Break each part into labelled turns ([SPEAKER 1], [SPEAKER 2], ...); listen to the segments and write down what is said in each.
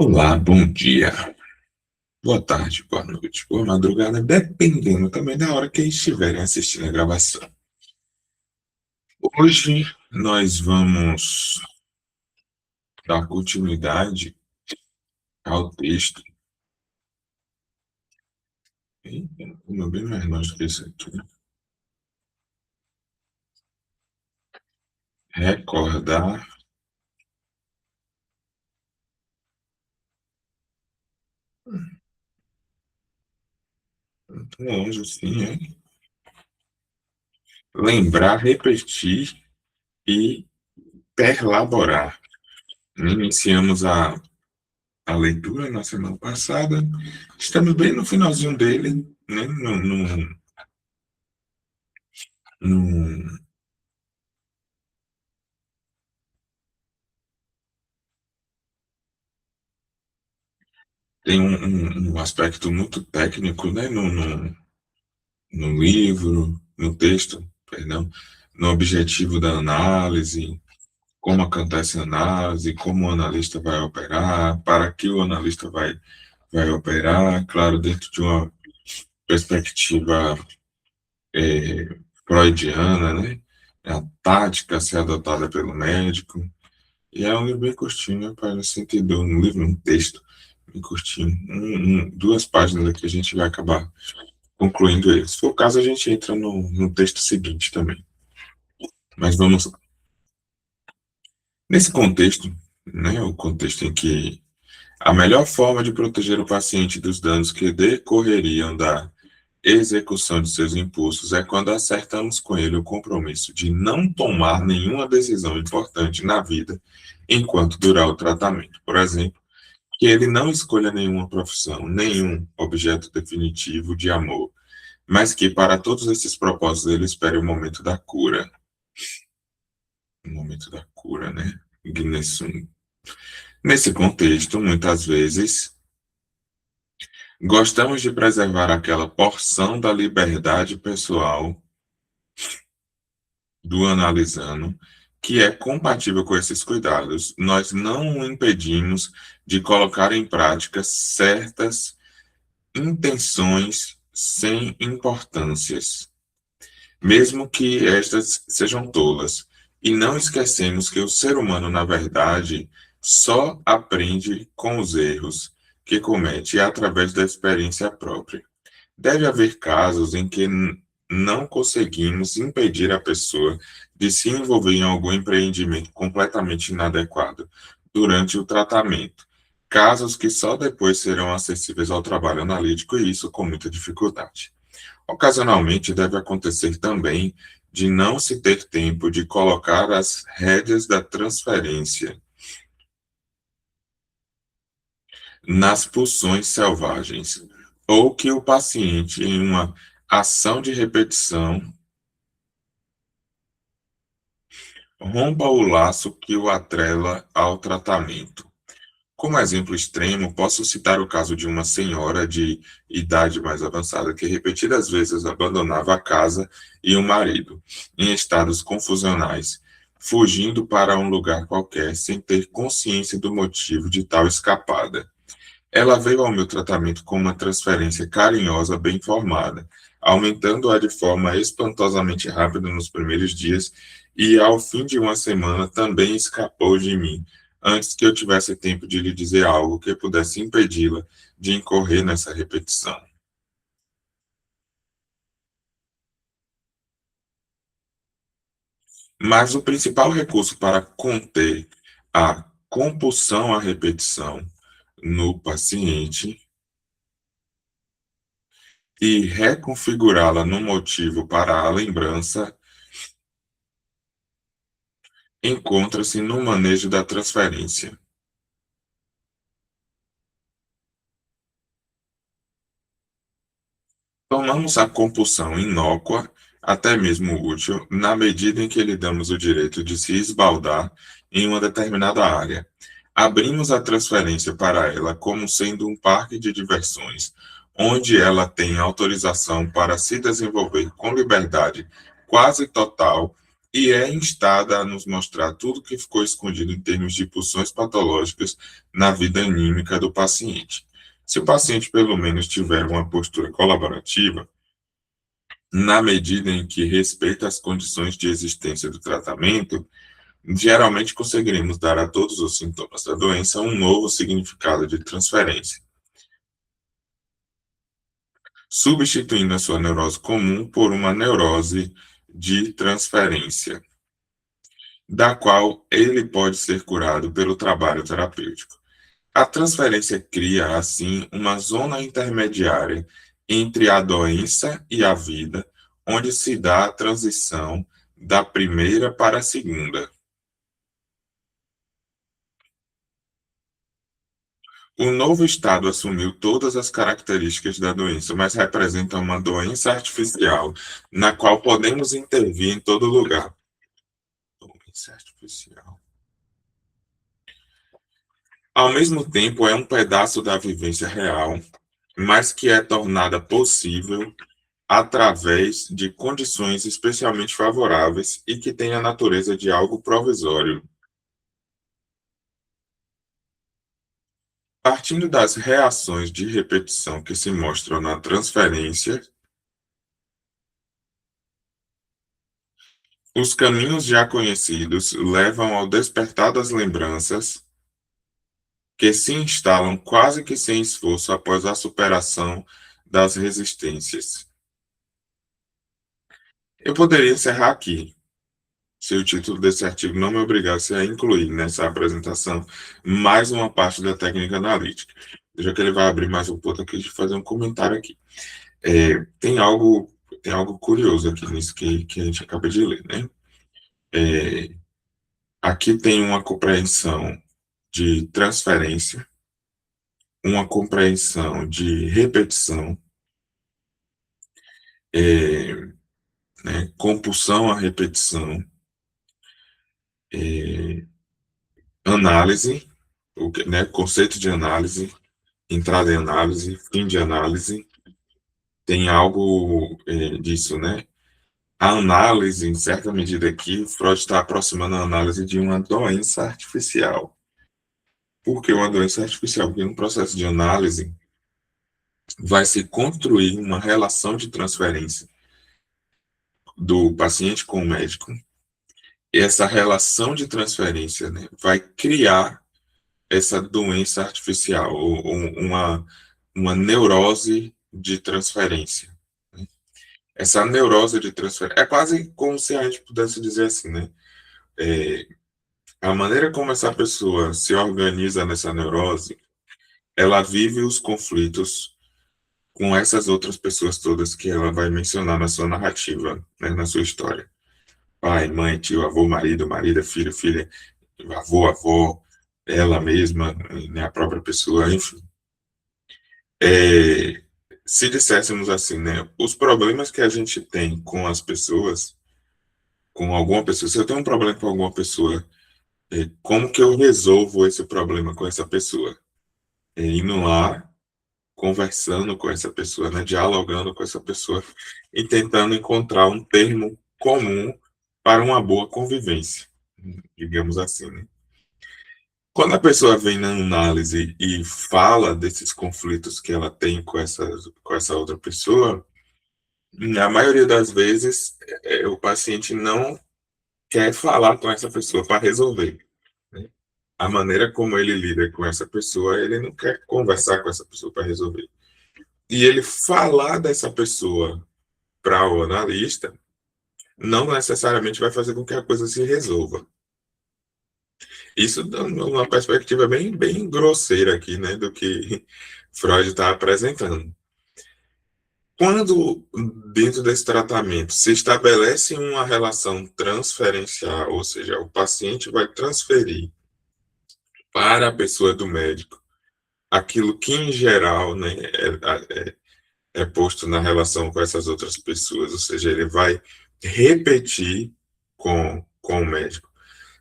[SPEAKER 1] Olá, bom dia, boa tarde, boa noite, boa madrugada, dependendo também da hora que estiverem assistindo a gravação. Hoje nós vamos dar continuidade ao texto. Eita, como bem mais longe que isso aqui. Recordar. Muito longe, sim, hein? Lembrar, repetir e perlaborar. Iniciamos a leitura na semana passada. Estamos bem no finalzinho dele, né? No, tem um aspecto muito técnico, né, no livro, no texto, perdão, no objetivo da análise, como acontece a análise, como o analista vai operar, para que o analista vai operar, claro, dentro de uma perspectiva freudiana, né, a tática a ser adotada pelo médico, e é um livro bem curtinho, né, para no sentido, um livro, um texto bem curtinho, duas páginas aqui a gente vai acabar concluindo ele. Se for o caso, a gente entra no texto seguinte também. Mas vamos lá. Nesse contexto, né, o contexto em que a melhor forma de proteger o paciente dos danos que decorreriam da execução de seus impulsos é quando acertamos com ele o compromisso de não tomar nenhuma decisão importante na vida enquanto durar o tratamento. Por exemplo, que ele não escolha nenhuma profissão, nenhum objeto definitivo de amor, mas que para todos esses propósitos ele espere o momento da cura. O momento da cura, né? Nesse contexto, muitas vezes, gostamos de preservar aquela porção da liberdade pessoal do analisando que é compatível com esses cuidados. Nós não o impedimos de colocar em prática certas intenções sem importâncias, mesmo que estas sejam tolas. E não esquecemos que o ser humano, na verdade, só aprende com os erros que comete através da experiência própria. Deve haver casos em que não conseguimos impedir a pessoa de se envolver em algum empreendimento completamente inadequado durante o tratamento. Casos que só depois serão acessíveis ao trabalho analítico e isso com muita dificuldade. Ocasionalmente, deve acontecer também de não se ter tempo de colocar as rédeas da transferência nas pulsões selvagens, ou que o paciente, em uma ação de repetição, rompa o laço que o atrela ao tratamento. Como exemplo extremo, posso citar o caso de uma senhora de idade mais avançada que repetidas vezes abandonava a casa e o marido, em estados confusionais, fugindo para um lugar qualquer sem ter consciência do motivo de tal escapada. Ela veio ao meu tratamento com uma transferência carinhosa bem formada, aumentando-a de forma espantosamente rápida nos primeiros dias e, ao fim de uma semana, também escapou de mim, antes que eu tivesse tempo de lhe dizer algo que pudesse impedi-la de incorrer nessa repetição. Mas o principal recurso para conter a compulsão à repetição no paciente e reconfigurá-la no motivo para a lembrança encontra-se no manejo da transferência. Tornamos a compulsão inócua, até mesmo útil, na medida em que lhe damos o direito de se esbaldar em uma determinada área. Abrimos a transferência para ela como sendo um parque de diversões, onde ela tem autorização para se desenvolver com liberdade quase total e é instada a nos mostrar tudo que ficou escondido em termos de pulsões patológicas na vida anímica do paciente. Se o paciente, pelo menos, tiver uma postura colaborativa, na medida em que respeita as condições de existência do tratamento, geralmente conseguiremos dar a todos os sintomas da doença um novo significado de transferência, substituindo a sua neurose comum por uma neurose de transferência, da qual ele pode ser curado pelo trabalho terapêutico. A transferência cria, assim, uma zona intermediária entre a doença e a vida, onde se dá a transição da primeira para a segunda. O novo estado assumiu todas as características da doença, mas representa uma doença artificial, na qual podemos intervir em todo lugar. Doença artificial. Ao mesmo tempo, é um pedaço da vivência real, mas que é tornada possível através de condições especialmente favoráveis e que tem a natureza de algo provisório. Partindo das reações de repetição que se mostram na transferência, os caminhos já conhecidos levam ao despertar das lembranças, que se instalam quase que sem esforço após a superação das resistências. Eu poderia encerrar aqui, se o título desse artigo não me obrigasse a incluir nessa apresentação mais uma parte da técnica analítica. Já que ele vai abrir mais um pouco aqui, de fazer um comentário aqui. Tem algo curioso aqui nisso que a gente acaba de ler, né? É, aqui tem uma compreensão de transferência, uma compreensão de repetição, é, né, compulsão à repetição, é, análise, né, conceito de análise, entrada em análise, fim de análise, tem algo disso, né? A análise, em certa medida aqui, Freud está aproximando a análise de uma doença artificial. Por que uma doença artificial? Porque no processo de análise vai se construir uma relação de transferência do paciente com o médico, e essa relação de transferência, né, vai criar essa doença artificial, ou uma neurose de transferência. Né? Essa neurose de transferência é quase como se a gente pudesse dizer assim, né? É, a maneira como essa pessoa se organiza nessa neurose, ela vive os conflitos com essas outras pessoas todas que ela vai mencionar na sua narrativa, né, na sua história. Pai, mãe, tio, avô, marido, marida, filho, filha, avô, avó, ela mesma, né, a própria pessoa, enfim. É, se disséssemos assim, né, os problemas que a gente tem com as pessoas, com alguma pessoa, se eu tenho um problema com alguma pessoa, como que eu resolvo esse problema com essa pessoa? Indo lá, conversando com essa pessoa, né, dialogando com essa pessoa e tentando encontrar um termo comum para uma boa convivência, digamos assim, né? Quando a pessoa vem na análise e fala desses conflitos que ela tem com essa outra pessoa, na maioria das vezes o paciente não quer falar com essa pessoa para resolver, né? A maneira como ele lida com essa pessoa, ele não quer conversar com essa pessoa para resolver. E ele falar dessa pessoa para o analista não necessariamente vai fazer com que a coisa se resolva. Isso dando uma perspectiva bem, bem grosseira aqui, né, do que Freud está apresentando. Quando, dentro desse tratamento, se estabelece uma relação transferencial, ou seja, o paciente vai transferir para a pessoa do médico aquilo que, em geral, né, é posto na relação com essas outras pessoas, ou seja, ele vai repetir com o médico.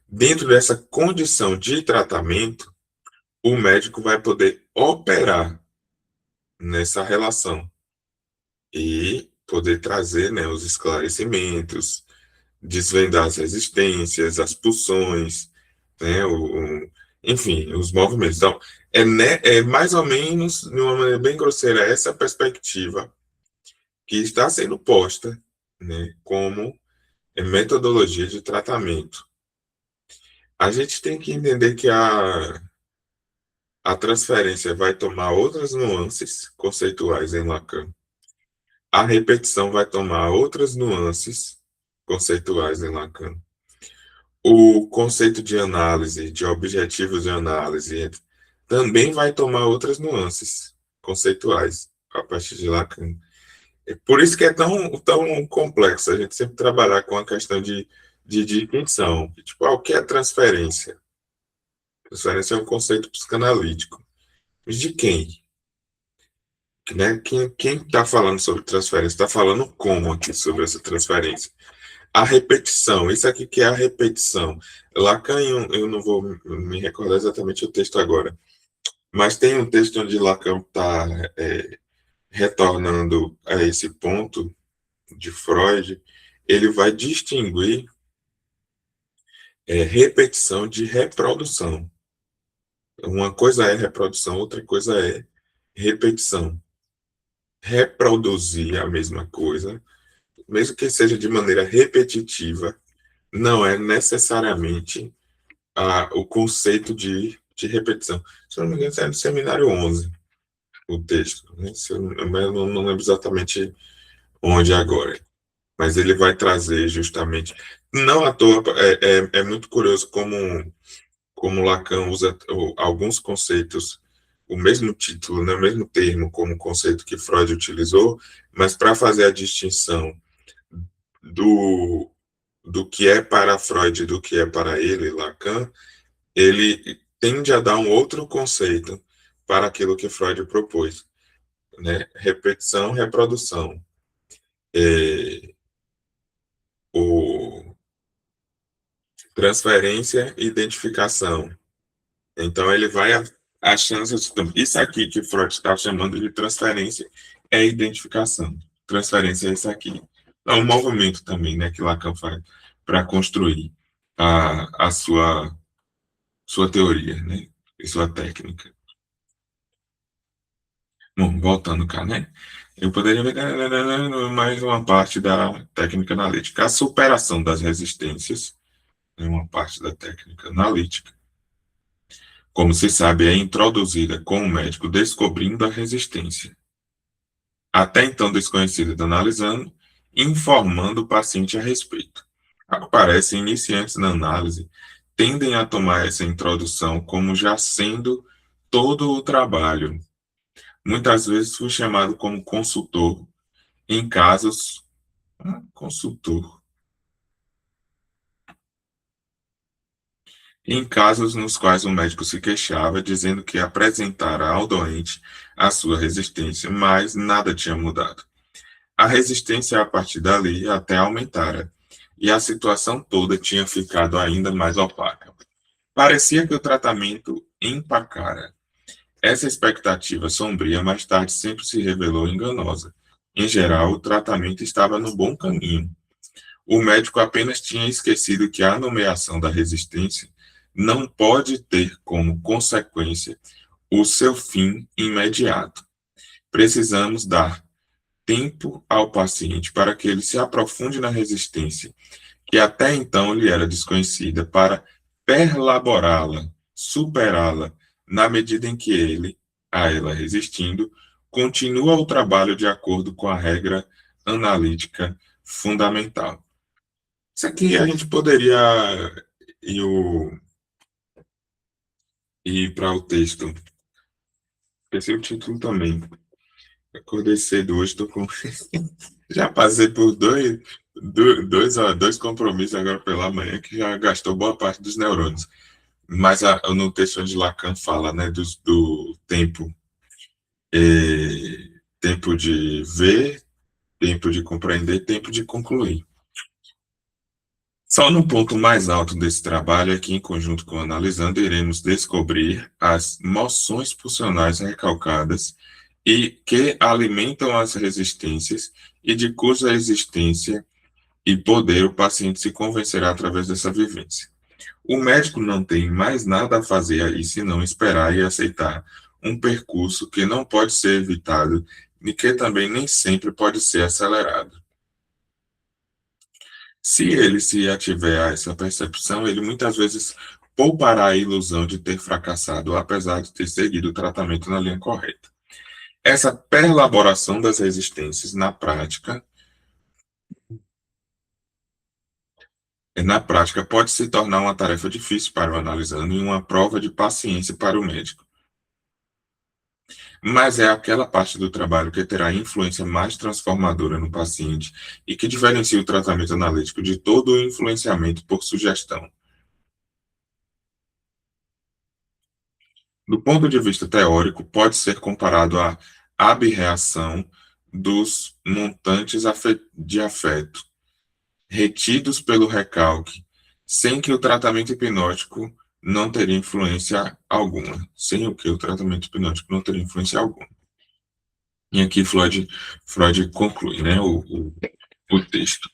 [SPEAKER 1] Dentro dessa condição de tratamento, o médico vai poder operar nessa relação e poder trazer, né, os esclarecimentos, desvendar as resistências, as pulsões, né, enfim, os movimentos. Então, é mais ou menos, de uma maneira bem grosseira, essa perspectiva que está sendo posta, né, como metodologia de tratamento. A gente tem que entender que a transferência vai tomar outras nuances conceituais em Lacan. A repetição vai tomar outras nuances conceituais em Lacan. O conceito de análise, de objetivos de análise, também vai tomar outras nuances conceituais a partir de Lacan. É por isso que é tão complexo a gente sempre trabalhar com a questão de distinção. Tipo, o que é transferência? Transferência é um conceito psicanalítico. Mas de quem? Né? Quem está falando sobre transferência? Está falando como aqui sobre essa transferência? A repetição, isso aqui que é a repetição. Lacan, eu não vou me recordar exatamente o texto agora, mas tem um texto onde Lacan está retornando a esse ponto de Freud, ele vai distinguir repetição de reprodução. Uma coisa é reprodução, outra coisa é repetição. Reproduzir a mesma coisa, mesmo que seja de maneira repetitiva, não é necessariamente o conceito de repetição. Se eu não me engano, é no seminário 11, o texto. Né? Eu não lembro exatamente onde agora. Mas ele vai trazer justamente. Não à toa, é muito curioso como Lacan usa alguns conceitos, o mesmo título, né, o mesmo termo como conceito que Freud utilizou, mas para fazer a distinção do, do que é para Freud e do que é para ele, Lacan, ele tende a dar um outro conceito para aquilo que Freud propôs, né? Repetição, reprodução. É, o transferência e identificação. Então, ele vai achando isso aqui que Freud está chamando de transferência é identificação. Transferência é isso aqui. É um movimento também, né, que Lacan faz para construir a sua teoria, né, e sua técnica. Bom, voltando cá, né? Eu poderia ver mais uma parte da técnica analítica. A superação das resistências é uma parte da técnica analítica. Como se sabe, é introduzida com o médico descobrindo a resistência, até então desconhecida, analisando, informando o paciente a respeito. Ao que parece, iniciantes na análise tendem a tomar essa introdução como já sendo todo o trabalho. Muitas vezes fui chamado como consultor em casos. Consultor. Em casos nos quais o médico se queixava, dizendo que apresentara ao doente a sua resistência, mas nada tinha mudado. A resistência a partir dali até aumentara, e a situação toda tinha ficado ainda mais opaca. Parecia que o tratamento empacara. Essa expectativa sombria mais tarde sempre se revelou enganosa. Em geral, o tratamento estava no bom caminho. O médico apenas tinha esquecido que a nomeação da resistência não pode ter como consequência o seu fim imediato. Precisamos dar tempo ao paciente para que ele se aprofunde na resistência, que até então lhe era desconhecida, para perlaborá-la, superá-la, na medida em que ele, a ela resistindo, continua o trabalho de acordo com a regra analítica fundamental. Isso aqui a gente poderia ir, ir para o texto. Esqueci o título também. Acordei cedo hoje, tô com. Já passei por dois compromissos agora pela manhã que já gastou boa parte dos neurônios. Mas no texto onde Lacan fala, né, do tempo, tempo de ver, tempo de compreender, tempo de concluir. Só no ponto mais alto desse trabalho é que, em conjunto com o analisando, iremos descobrir as moções pulsionais recalcadas e que alimentam as resistências e de cuja existência e poder o paciente se convencer através dessa vivência. O médico não tem mais nada a fazer aí senão esperar e aceitar um percurso que não pode ser evitado e que também nem sempre pode ser acelerado. Se ele se ativer a essa percepção, ele muitas vezes poupará a ilusão de ter fracassado, apesar de ter seguido o tratamento na linha correta. Essa perlaboração das resistências na prática pode se tornar uma tarefa difícil para o analisando e uma prova de paciência para o médico. Mas é aquela parte do trabalho que terá influência mais transformadora no paciente e que diferencia o tratamento analítico de todo o influenciamento por sugestão. Do ponto de vista teórico, pode ser comparado à abreação dos montantes de afeto retidos pelo recalque, sem que o tratamento hipnótico não teria influência alguma. Sem o que o tratamento hipnótico não teria influência alguma. E aqui Freud conclui, né, o texto.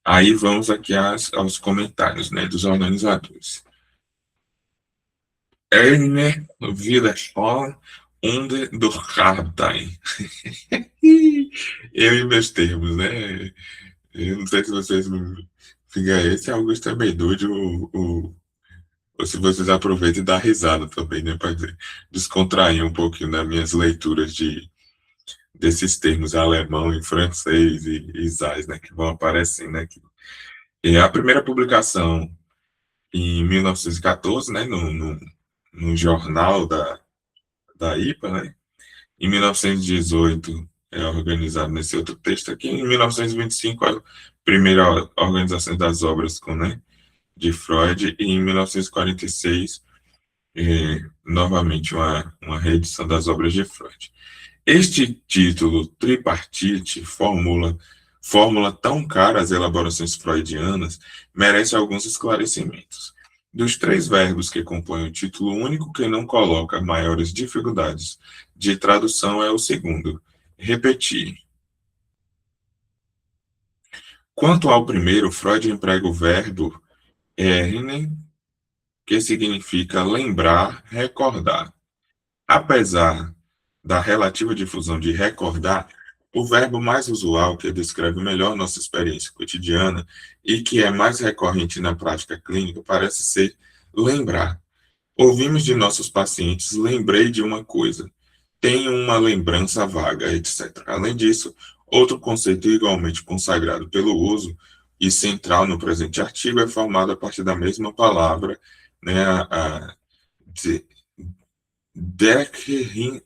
[SPEAKER 1] Aí vamos aqui aos comentários, né, dos organizadores. Eine Wiederholung do Hartein. Eu e meus termos, né? Eu não sei se vocês fica esse Augusto é meio doido, ou se vocês aproveitam e dá risada também, né? Para descontrair um pouquinho nas minhas leituras desses termos alemão e francês e zais, né? Que vão aparecendo, né? E a primeira publicação em 1914, né? No jornal da IPA, né? Em 1918 é organizado nesse outro texto aqui. Em 1925, a primeira organização das obras né, de Freud. E em 1946, novamente, uma reedição das obras de Freud. Este título, tripartite, fórmula tão cara às elaborações freudianas, merece alguns esclarecimentos. Dos três verbos que compõem o título, o único que não coloca maiores dificuldades de tradução é o segundo, repetir. Quanto ao primeiro, Freud emprega o verbo erinnern, que significa lembrar, recordar. Apesar da relativa difusão de recordar, o verbo mais usual que descreve melhor nossa experiência cotidiana e que é mais recorrente na prática clínica parece ser lembrar. Ouvimos de nossos pacientes, lembrei de uma coisa, tenho uma lembrança vaga, etc. Além disso, outro conceito igualmente consagrado pelo uso e central no presente artigo é formado a partir da mesma palavra, né, Decknerung,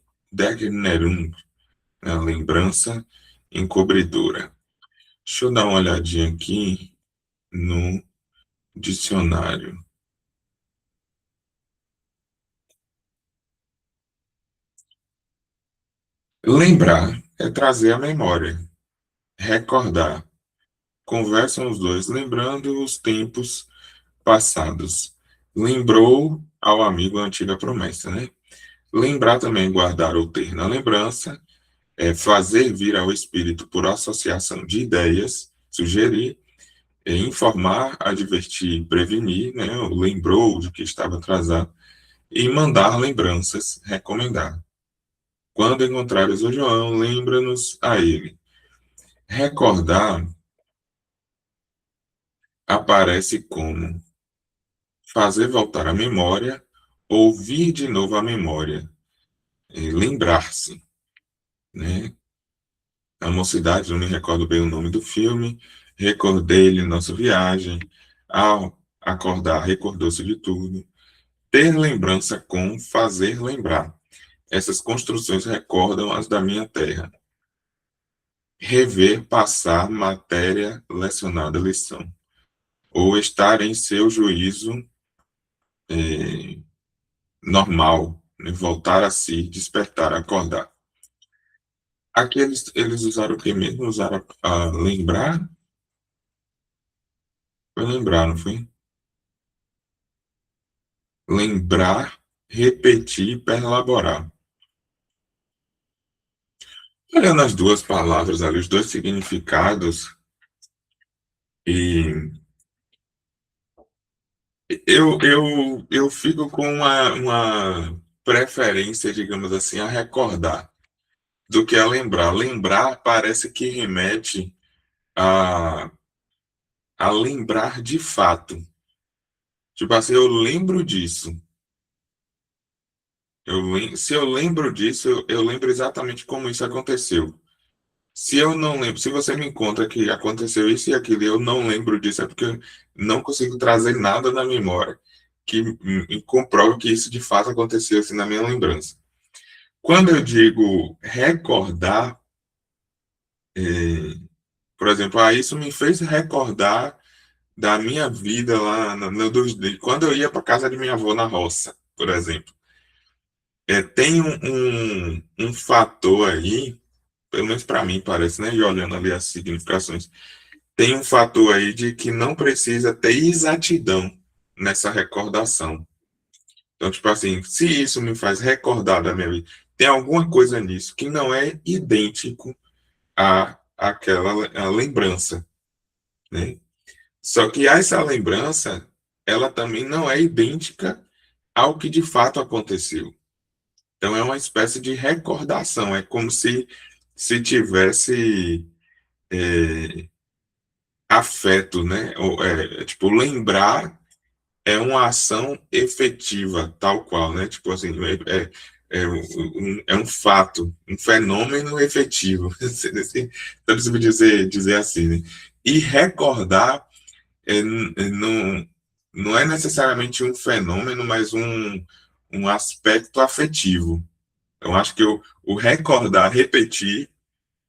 [SPEAKER 1] né, lembrança encobridora. Deixa eu dar uma olhadinha aqui no dicionário. Lembrar é trazer a memória, recordar. Conversam os dois, lembrando os tempos passados. Lembrou ao amigo a antiga promessa, né? Lembrar também, guardar ou ter na lembrança, é fazer vir ao espírito por associação de ideias, sugerir, informar, advertir, prevenir, né? Lembrou de que estava atrasado, e mandar lembranças, recomendar. Quando encontrares o João, lembra-nos a ele. Recordar aparece como fazer voltar a memória, ouvir de novo a memória, lembrar-se, né? A mocidade, não me recordo bem o nome do filme, recordei-lhe nossa viagem, ao acordar, recordou-se de tudo. Ter lembrança com fazer lembrar. Essas construções recordam as da minha terra. Rever, passar, matéria, lecionada, lição. Ou estar em seu juízo normal, né? Voltar a si, despertar, acordar. Aqui eles usaram o que mesmo? Usaram a lembrar? Foi lembrar, não foi? Lembrar, repetir, perlaborar. Olhando as duas palavras ali, os dois significados, E eu fico com uma preferência, digamos assim, a recordar do que a lembrar. Lembrar parece que remete a, a lembrar de fato. Tipo assim, eu lembro disso. Se eu lembro disso, eu lembro exatamente como isso aconteceu. Se eu não lembro, se você me conta que aconteceu isso e aquilo e eu não lembro disso, é porque eu não consigo trazer nada na memória que me comprove que isso de fato aconteceu assim na minha lembrança. Quando eu digo recordar, por exemplo, isso me fez recordar da minha vida lá, quando eu ia para casa de minha avó na roça, por exemplo. Tem um fator aí, pelo menos para mim parece, né? E olhando ali as significações, tem um fator aí de que não precisa ter exatidão nessa recordação. Então, tipo assim, se isso me faz recordar da minha vida, tem alguma coisa nisso que não é idêntico a aquela a lembrança, né? Só que essa lembrança, ela também não é idêntica ao que de fato aconteceu. Então, é uma espécie de recordação, é como se tivesse é, afeto, né? Tipo, lembrar é uma ação efetiva, tal qual, né? Tipo assim, é um fato, um fenômeno efetivo, se eu preciso dizer assim, né? E recordar não, não é necessariamente um fenômeno, mas um aspecto afetivo. Eu acho que o recordar, repetir,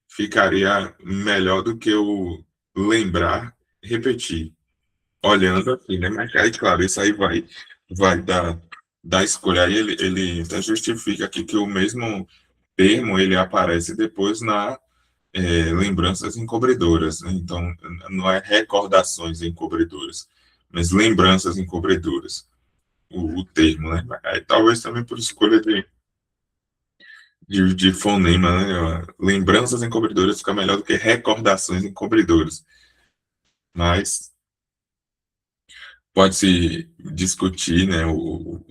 [SPEAKER 1] ficaria melhor do que o lembrar, repetir. Olhando assim, né? Mas aí, claro, isso aí vai dar escolha. Aí ele até justifica aqui que o mesmo termo ele aparece depois na lembranças encobridoras, né? Então, não é recordações encobridoras, mas lembranças encobridoras, o termo, né? Aí, talvez também por escolha de fonema, né? Lembranças encobridoras fica melhor do que recordações encobridoras. Mas pode-se discutir, né, o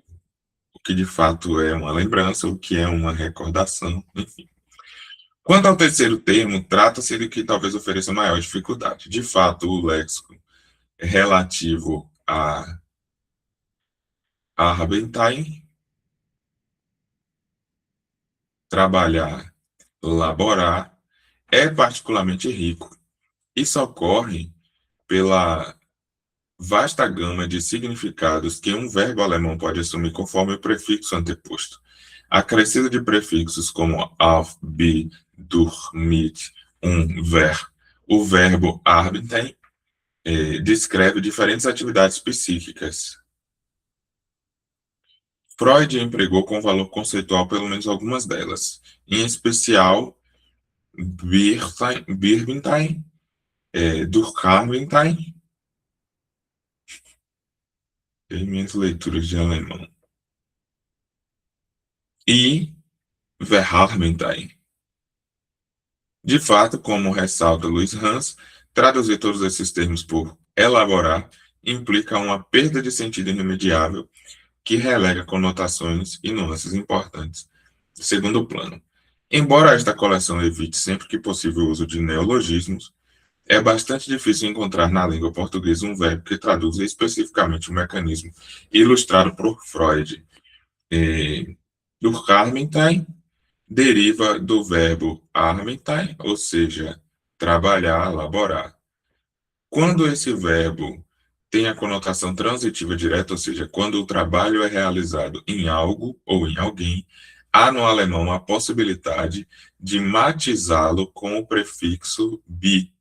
[SPEAKER 1] que de fato é uma lembrança, o que é uma recordação, enfim. Quanto ao terceiro termo, trata-se de que talvez ofereça maior dificuldade. De fato, o léxico relativo a Rabentheim, trabalhar, laborar, é particularmente rico. Isso ocorre pela vasta gama de significados que um verbo alemão pode assumir conforme o prefixo anteposto. Acrescido de prefixos como auf, be, durch, mit, ver. O verbo arbeiten descreve diferentes atividades psíquicas. Freud empregou com valor conceitual pelo menos algumas delas, em especial Birbenstein, Durkheim, em minhas leituras de alemão, e Verharmentheim. De fato, como ressalta Luiz Hans, traduzir todos esses termos por elaborar implica uma perda de sentido irremediável que relega conotações e nuances importantes de segundo plano. Embora esta coleção evite sempre que possível o uso de neologismos, é bastante difícil encontrar na língua portuguesa um verbo que traduza especificamente o mecanismo ilustrado por Freud. Durkheim deriva do verbo arbeiten, ou seja, trabalhar, laborar. Quando esse verbo tem a conotação transitiva direta, ou seja, quando o trabalho é realizado em algo ou em alguém, há no alemão a possibilidade de matizá-lo com o prefixo bi.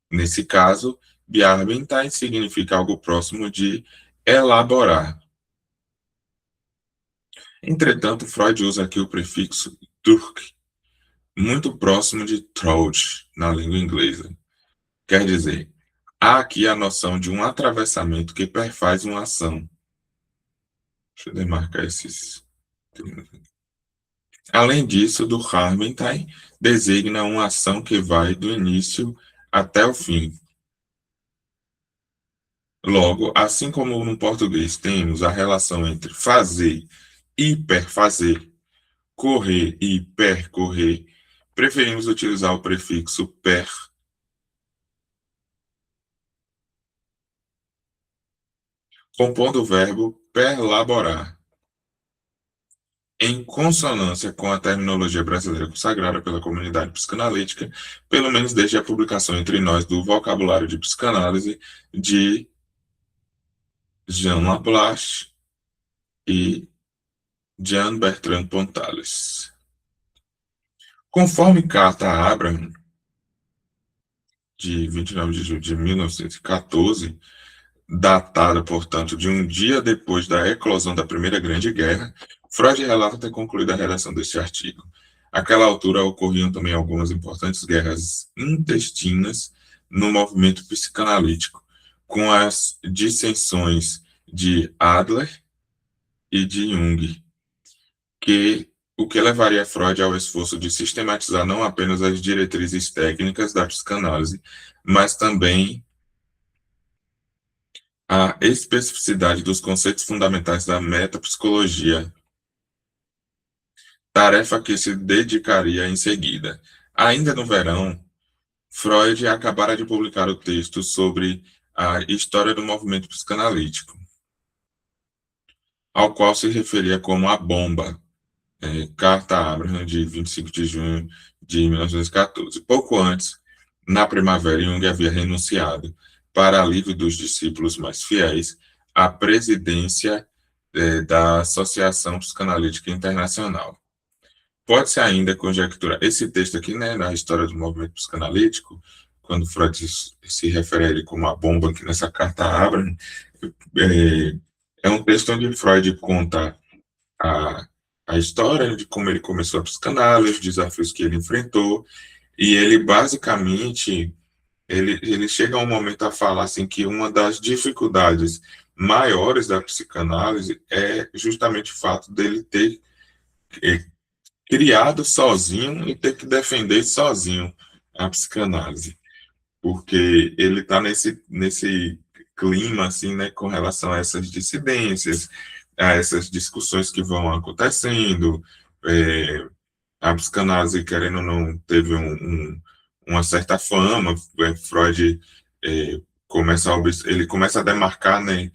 [SPEAKER 1] Nesse caso, bearbeiten significa algo próximo de elaborar. Entretanto, Freud usa aqui o prefixo durch, muito próximo de trudge na língua inglesa. Quer dizer, há aqui a noção de um atravessamento que perfaz uma ação. Deixa eu demarcar esses. Além disso, do Harmentheim designa uma ação que vai do início até o fim. Logo, assim como no português temos a relação entre fazer e perfazer, correr e percorrer, preferimos utilizar o prefixo per, compondo o verbo perlaborar, em consonância com a terminologia brasileira consagrada pela comunidade psicanalítica, pelo menos desde a publicação entre nós do Vocabulário de Psicanálise de Jean Laplace e Jean Bertrand Pontalles. Conforme carta a Abraham, de 29 de julho de 1914, datada, portanto, de um dia depois da eclosão da Primeira Grande Guerra, Freud relata ter concluído a redação deste artigo. Àquela altura ocorriam também algumas importantes guerras intestinas no movimento psicanalítico, com as dissensões de Adler e de Jung, o que levaria Freud ao esforço de sistematizar não apenas as diretrizes técnicas da psicanálise, mas também a especificidade dos conceitos fundamentais da metapsicologia, tarefa a que se dedicaria em seguida. Ainda no verão, Freud acabara de publicar o texto sobre a história do movimento psicanalítico, ao qual se referia como a bomba, Carta a Abraham, de 25 de junho de 1914. Pouco antes, na primavera, Jung havia renunciado, para alívio dos discípulos mais fiéis, à presidência da Associação Psicanalítica Internacional. Pode-se ainda conjecturar, esse texto aqui, né, na história do movimento psicanalítico, quando Freud se refere a ele como a bomba, aqui nessa carta a Abraham, é, é um texto onde Freud conta a, a história de como ele começou a psicanálise, os desafios que ele enfrentou, e ele basicamente, ele chega a um momento a falar assim que uma das dificuldades maiores da psicanálise é justamente o fato dele ter eh, criado sozinho e ter que defender sozinho a psicanálise, porque ele está nesse clima, assim, né, com relação a essas dissidências, a essas discussões que vão acontecendo, a psicanálise, querendo ou não, teve uma certa fama, Freud ele começa a demarcar, né,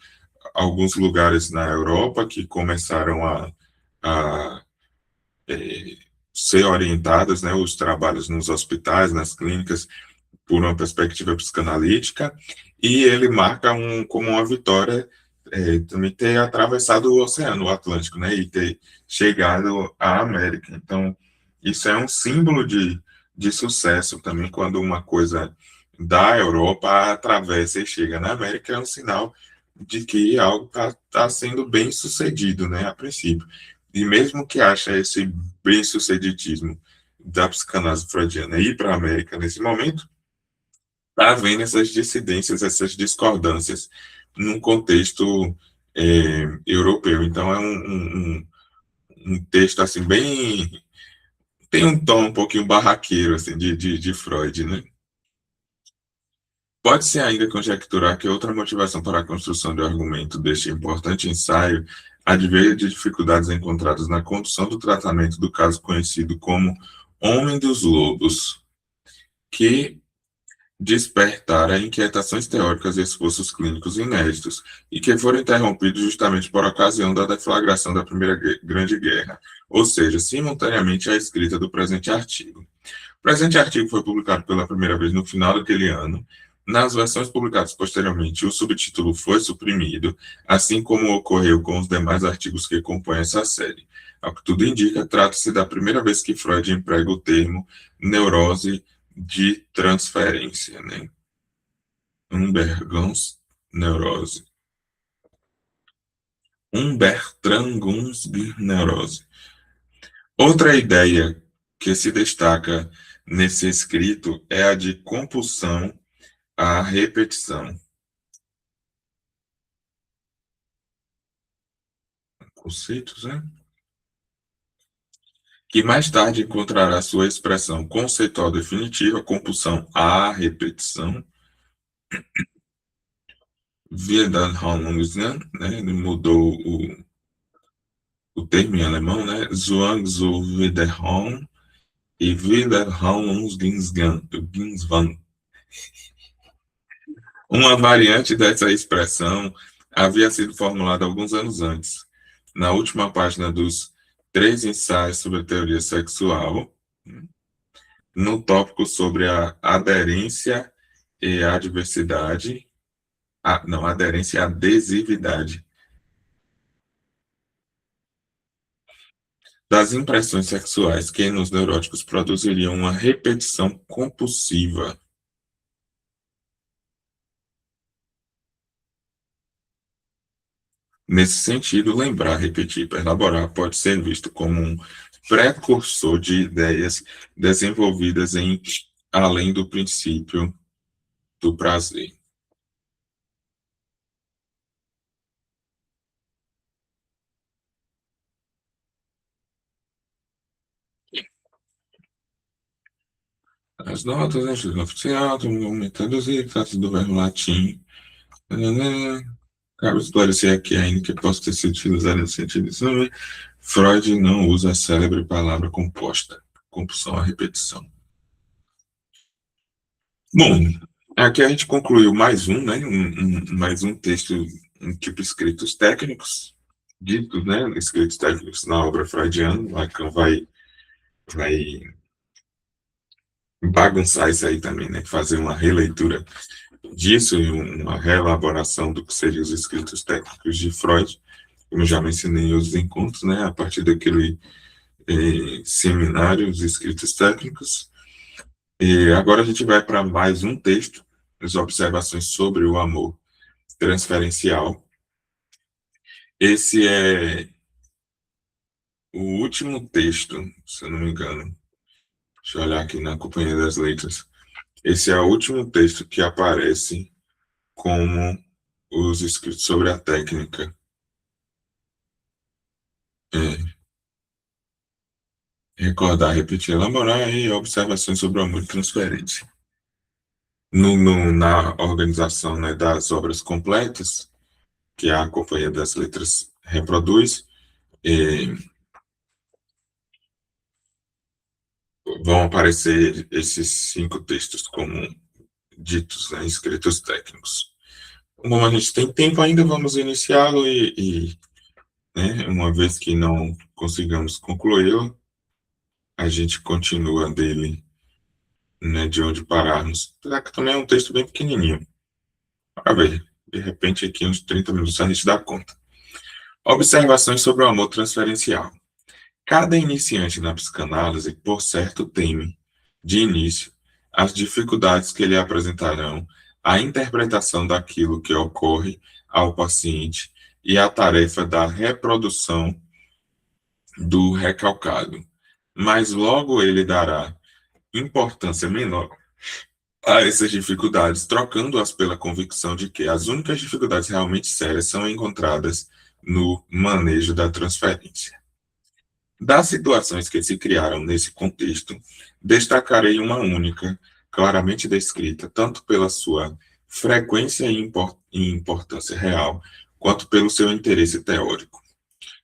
[SPEAKER 1] alguns lugares na Europa que começaram a ser orientados, né, os trabalhos nos hospitais, nas clínicas, por uma perspectiva psicanalítica, e ele marca como uma vitória também ter atravessado o Oceano Atlântico, né, e ter chegado à América. Então, isso é um símbolo de sucesso também, quando uma coisa da Europa atravessa e chega na América, é um sinal de que algo tá sendo bem sucedido, né, a princípio. E mesmo que acha esse bem-sucedidismo da psicanálise freudiana ir para a América nesse momento, está havendo essas dissidências, essas discordâncias num contexto europeu. Então, é um texto, assim, bem... Tem um tom um pouquinho barraqueiro, assim, de Freud, né? Pode-se ainda conjecturar que outra motivação para a construção do argumento deste importante ensaio adveio de dificuldades encontradas na condução do tratamento do caso conhecido como Homem dos Lobos, que despertara inquietações teóricas e esforços clínicos inéditos, e que foram interrompidos justamente por ocasião da deflagração da Primeira Grande Guerra, ou seja, simultaneamente à escrita do presente artigo. O presente artigo foi publicado pela primeira vez no final daquele ano. Nas versões publicadas posteriormente, o subtítulo foi suprimido, assim como ocorreu com os demais artigos que compõem essa série. Ao que tudo indica, trata-se da primeira vez que Freud emprega o termo neurose de transferência, né? Umbergans neurose. Neurose. Outra ideia que se destaca nesse escrito é a de compulsão à repetição. Conceitos, né? Que mais tarde encontrará sua expressão conceitual definitiva, compulsão à repetição, Wiederholungsgang, né? Ele mudou o termo em alemão, né? Zhuang zu Wiederholung e Wiederholungsgang. Uma variante dessa expressão havia sido formulada alguns anos antes, na última página dos Três Ensaios sobre a Teoria Sexual, no tópico sobre a aderência e a diversidade, não, aderência e adesividade das impressões sexuais que nos neuróticos produziriam uma repetição compulsiva. Nesse sentido, lembrar, repetir, elaborar pode ser visto como um precursor de ideias desenvolvidas em além do princípio do prazer. As notas, né, oficial, aumentando os tratos do verbo latim. Cabe esclarecer aqui ainda que possa ter sido utilizado nesse sentido. Freud não usa a célebre palavra composta, compulsão à repetição. Bom, aqui a gente concluiu mais um, né? Mais um texto, um tipo escritos técnicos, ditos, né? Escritos técnicos na obra freudiana. Lacan vai bagunçar isso aí também, né? Fazer uma releitura disso e uma reelaboração do que seriam os escritos técnicos de Freud, como já mencionei em outros encontros, né? A partir daquele seminário, os escritos técnicos. E agora a gente vai para mais um texto, as observações sobre o amor transferencial. Esse é o último texto, se eu não me engano. Deixa eu olhar aqui na Companhia das Letras. Esse é o último texto que aparece como os escritos sobre a técnica. É, recordar, repetir, elaborar e observações sobre o amor e transferência. Na organização, né, das obras completas, que a Companhia das Letras reproduz, vão aparecer esses 5 textos como ditos, né, escritos técnicos. Como a gente tem tempo ainda, vamos iniciá-lo né, uma vez que não consigamos concluí-lo, a gente continua dele, né, de onde pararmos. Apesar que também é um texto bem pequenininho. A ver, de repente aqui uns 30 minutos a gente dá conta. Observações sobre o amor transferencial. Cada iniciante na psicanálise, por certo, teme, de início, as dificuldades que lhe apresentarão a interpretação daquilo que ocorre ao paciente e a tarefa da reprodução do recalcado. Mas logo ele dará importância menor a essas dificuldades, trocando-as pela convicção de que as únicas dificuldades realmente sérias são encontradas no manejo da transferência. Das situações que se criaram nesse contexto, destacarei uma única, claramente descrita, tanto pela sua frequência e importância real, quanto pelo seu interesse teórico.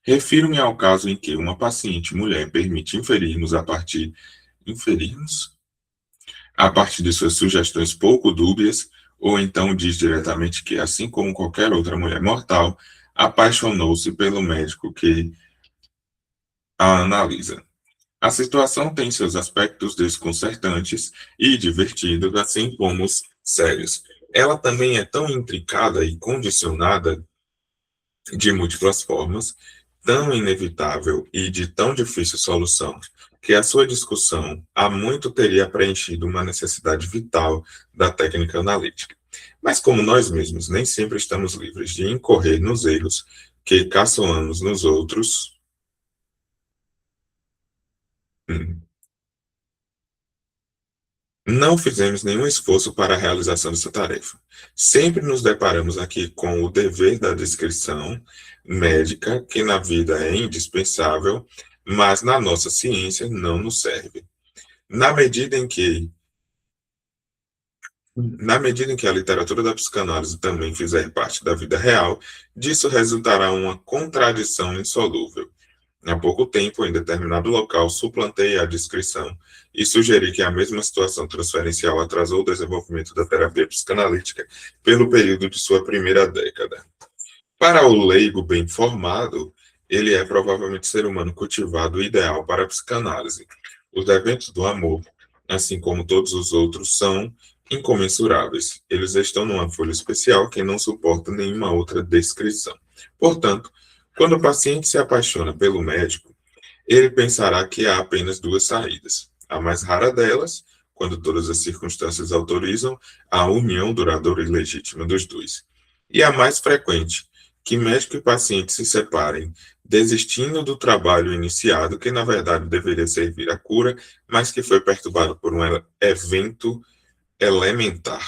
[SPEAKER 1] Refiro-me ao caso em que uma paciente mulher permite inferirmos a partir de suas sugestões pouco dúbias, ou então diz diretamente que, assim como qualquer outra mulher mortal, apaixonou-se pelo médico que a analisa. A situação tem seus aspectos desconcertantes e divertidos, assim como os sérios. Ela também é tão intricada e condicionada de múltiplas formas, tão inevitável e de tão difícil solução, que a sua discussão há muito teria preenchido uma necessidade vital da técnica analítica. Mas como nós mesmos nem sempre estamos livres de incorrer nos erros que caçoamos nos outros, não fizemos nenhum esforço para a realização dessa tarefa. Sempre nos deparamos aqui com o dever da descrição médica, que na vida é indispensável, mas na nossa ciência não nos serve. Na medida em que Na medida em que a literatura da psicanálise também fizer parte da vida real, disso resultará uma contradição insolúvel. Há pouco tempo, em determinado local, suplantei a descrição e sugeri que a mesma situação transferencial atrasou o desenvolvimento da terapia psicanalítica pelo período de sua primeira década. Para o leigo bem formado, ele é provavelmente o ser humano cultivado ideal para a psicanálise. Os eventos do amor, assim como todos os outros, são incomensuráveis. Eles estão numa folha especial que não suporta nenhuma outra descrição. Portanto, quando o paciente se apaixona pelo médico, ele pensará que há apenas duas saídas. A mais rara delas, quando todas as circunstâncias autorizam, a união duradoura e legítima dos dois. E a mais frequente, que médico e paciente se separem, desistindo do trabalho iniciado, que na verdade deveria servir à cura, mas que foi perturbado por um evento elementar.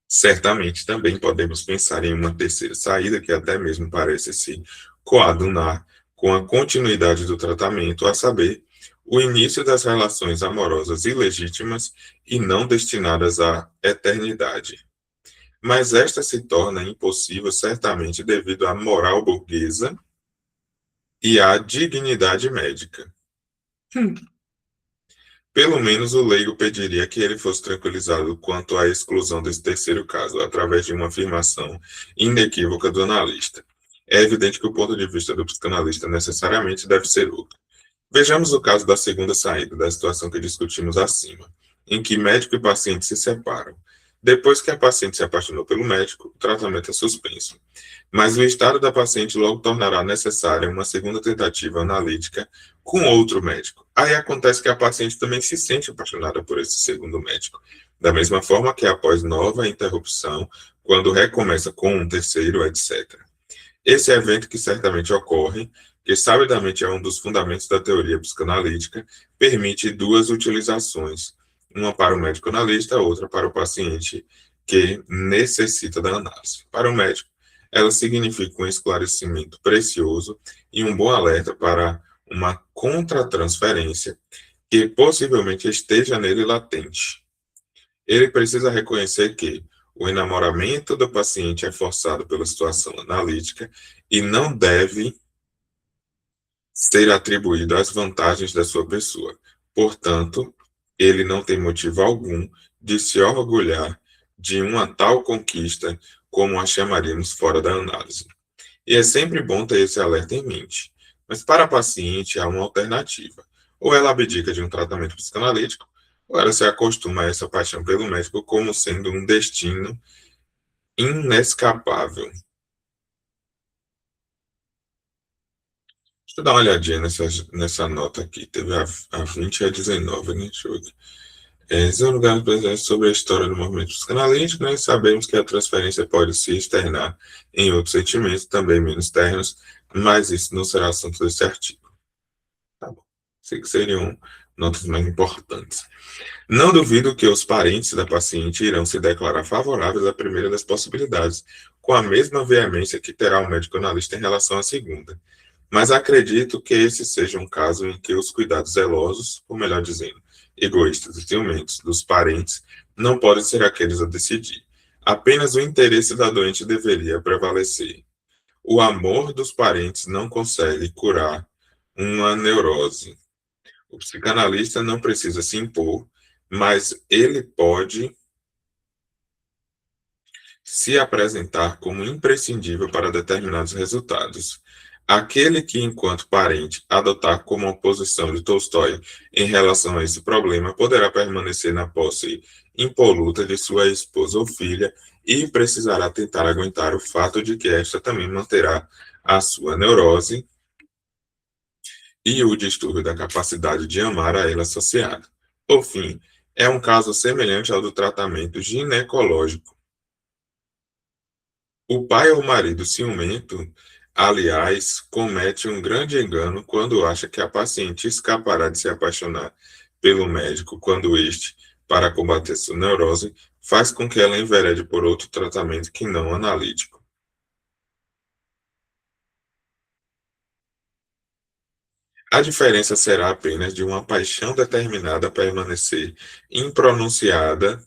[SPEAKER 1] Certamente também podemos pensar em uma terceira saída, que até mesmo parece se coadunar com a continuidade do tratamento, a saber, o início das relações amorosas ilegítimas e não destinadas à eternidade. Mas esta se torna impossível certamente devido à moral burguesa e à dignidade médica. Pelo menos o leigo pediria que ele fosse tranquilizado quanto à exclusão desse terceiro caso, através de uma afirmação inequívoca do analista. É evidente que o ponto de vista do psicanalista necessariamente deve ser outro. Vejamos o caso da segunda saída, da situação que discutimos acima, em que médico e paciente se separam. Depois que a paciente se apaixonou pelo médico, o tratamento é suspenso. Mas o estado da paciente logo tornará necessária uma segunda tentativa analítica com outro médico. Aí acontece que a paciente também se sente apaixonada por esse segundo médico. Da mesma forma que após nova interrupção, quando recomeça com um terceiro, etc. Esse evento que certamente ocorre, que sabidamente é um dos fundamentos da teoria psicanalítica, permite duas utilizações, uma para o médico analista, outra para o paciente que necessita da análise. Para o médico, ela significa um esclarecimento precioso e um bom alerta para uma contratransferência que possivelmente esteja nele latente. Ele precisa reconhecer que o enamoramento do paciente é forçado pela situação analítica e não deve ser atribuído às vantagens da sua pessoa. Portanto, ele não tem motivo algum de se orgulhar de uma tal conquista como a chamaríamos fora da análise. E é sempre bom ter esse alerta em mente. Mas para a paciente há uma alternativa. Ou ela abdica de um tratamento psicanalítico, ou ela se acostuma a essa paixão pelo médico como sendo um destino inescapável. Deixa eu dar uma olhadinha nessa nota aqui. Teve a 20 e a 19, né? Deixa eu ver aqui. São lugares presentes sobre a história do movimento psicanalítico, né? Sabemos que a transferência pode se externar em outros sentimentos, também menos ternos, mas isso não será assunto desse artigo. Tá bom. Sei que seriam notas mais importantes. Não duvido que os parentes da paciente irão se declarar favoráveis à primeira das possibilidades, com a mesma veemência que terá o médico analista em relação à segunda. Mas acredito que esse seja um caso em que os cuidados zelosos, ou melhor dizendo, egoístas e ciumentos dos parentes não podem ser aqueles a decidir. Apenas o interesse da doente deveria prevalecer. O amor dos parentes não consegue curar uma neurose. O psicanalista não precisa se impor, mas ele pode se apresentar como imprescindível para determinados resultados. Aquele que, enquanto parente, adotar como a posição de Tolstói em relação a esse problema, poderá permanecer na posse impoluta de sua esposa ou filha e precisará tentar aguentar o fato de que esta também manterá a sua neurose e o distúrbio da capacidade de amar a ela associado. Por fim, é um caso semelhante ao do tratamento ginecológico. O pai ou marido ciumento, aliás, comete um grande engano quando acha que a paciente escapará de se apaixonar pelo médico quando este, para combater sua neurose, faz com que ela enverede por outro tratamento que não analítico. A diferença será apenas de uma paixão determinada permanecer impronunciada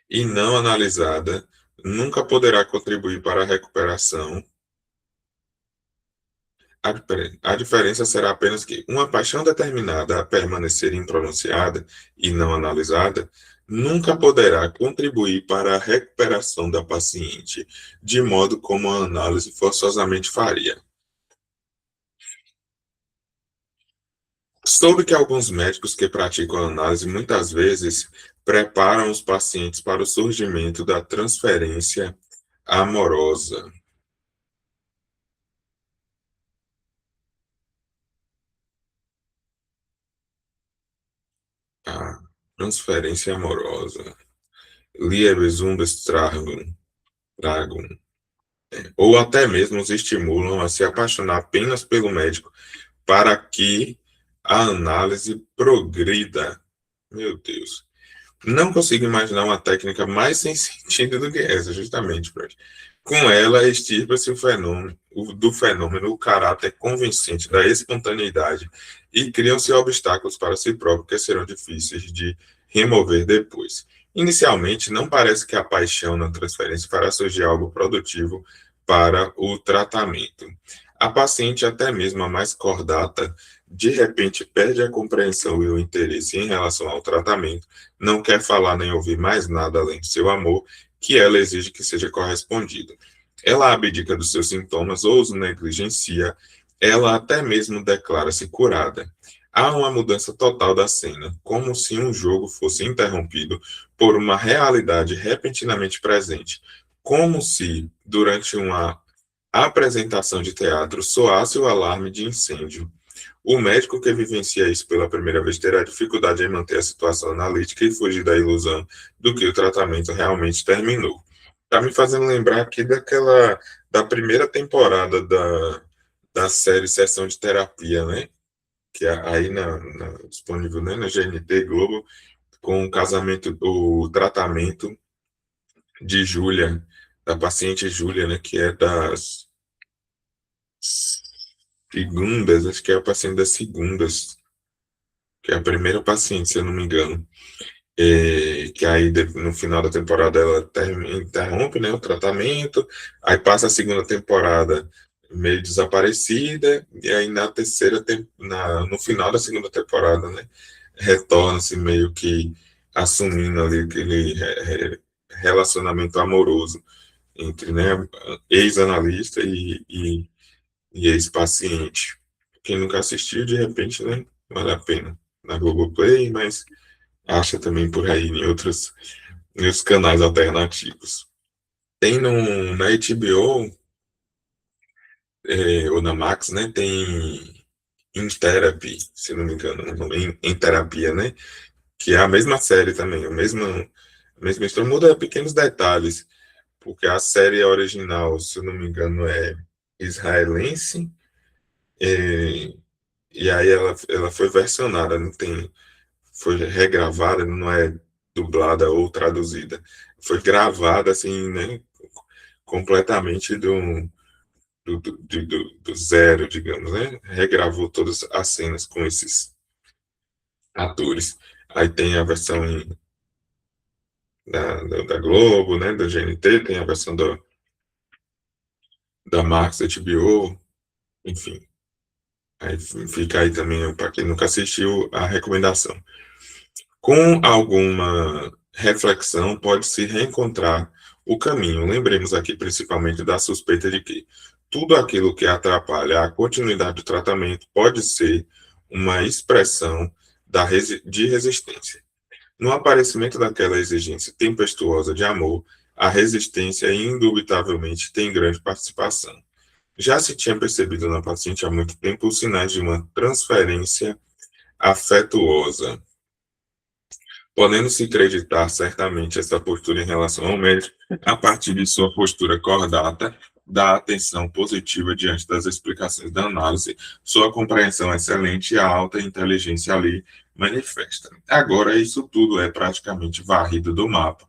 [SPEAKER 1] e não analisada, nunca poderá contribuir para a recuperação. A diferença será apenas que uma paixão determinada a permanecer impronunciada e não analisada nunca poderá contribuir para a recuperação da paciente, de modo como a análise forçosamente faria. Soube que alguns médicos que praticam análise muitas vezes preparam os pacientes para o surgimento da transferência amorosa. A transferência amorosa. Liebesumbestragung, Tragung, ou até mesmo os estimulam a se apaixonar apenas pelo médico para que a análise progrida. Meu Deus. Não consigo imaginar uma técnica mais sem sentido do que essa, justamente, Fred. Com ela, extirpa-se do fenômeno o caráter convincente da espontaneidade e criam-se obstáculos para si próprio que serão difíceis de remover depois. Inicialmente, não parece que a paixão na transferência fará surgir algo produtivo para o tratamento. A paciente, até mesmo a mais cordata, de repente perde a compreensão e o interesse em relação ao tratamento, não quer falar nem ouvir mais nada além do seu amor, que ela exige que seja correspondido. Ela abdica dos seus sintomas ou os negligencia, ela até mesmo declara-se curada. Há uma mudança total da cena, como se um jogo fosse interrompido por uma realidade repentinamente presente, como se, durante uma apresentação de teatro, soasse o alarme de incêndio. O médico que vivencia isso pela primeira vez terá dificuldade em manter a situação analítica e fugir da ilusão do que o tratamento realmente terminou. Tá me fazendo lembrar aqui da primeira temporada da série Sessão de Terapia, né? Que é aí disponível, né, na GNT Globo, com o tratamento de Júlia, da paciente Júlia, né? Que é das segundas, acho que é a paciente das segundas, que é a primeira paciente, se eu não me engano. Que aí no final da temporada ela interrompe, né, o tratamento, aí passa a segunda temporada meio desaparecida, e aí no final da segunda temporada, né, retorna-se meio que assumindo ali aquele relacionamento amoroso entre, né, ex-analista e ex-paciente. Quem nunca assistiu, de repente, né, vale a pena. Na Globoplay, mas acha também por aí em outros canais alternativos. Tem na HBO, ou na Max, né? Tem In Therapy, se não me engano, o nome em terapia, né? Que é a mesma série também, a mesma história, muda pequenos detalhes, porque a série original, se eu não me engano, é israelense, e aí ela foi versionada, não tem foi regravada, não é dublada ou traduzida. Foi gravada assim, né, completamente do zero, digamos, né? Regravou todas as cenas com esses atores. Aí tem a versão da Globo, né, da GNT, tem a versão da Max, da HBO, enfim. Aí fica aí também, para quem nunca assistiu, a recomendação. Com alguma reflexão, pode-se reencontrar o caminho. Lembremos aqui principalmente da suspeita de que tudo aquilo que atrapalha a continuidade do tratamento pode ser uma expressão de resistência. No aparecimento daquela exigência tempestuosa de amor, a resistência indubitavelmente tem grande participação. Já se tinha percebido na paciente há muito tempo os sinais de uma transferência afetuosa. Podendo-se acreditar certamente essa postura em relação ao médico, a partir de sua postura cordata, da atenção positiva diante das explicações da análise, sua compreensão excelente e a alta inteligência ali manifesta. Agora, isso tudo é praticamente varrido do mapa.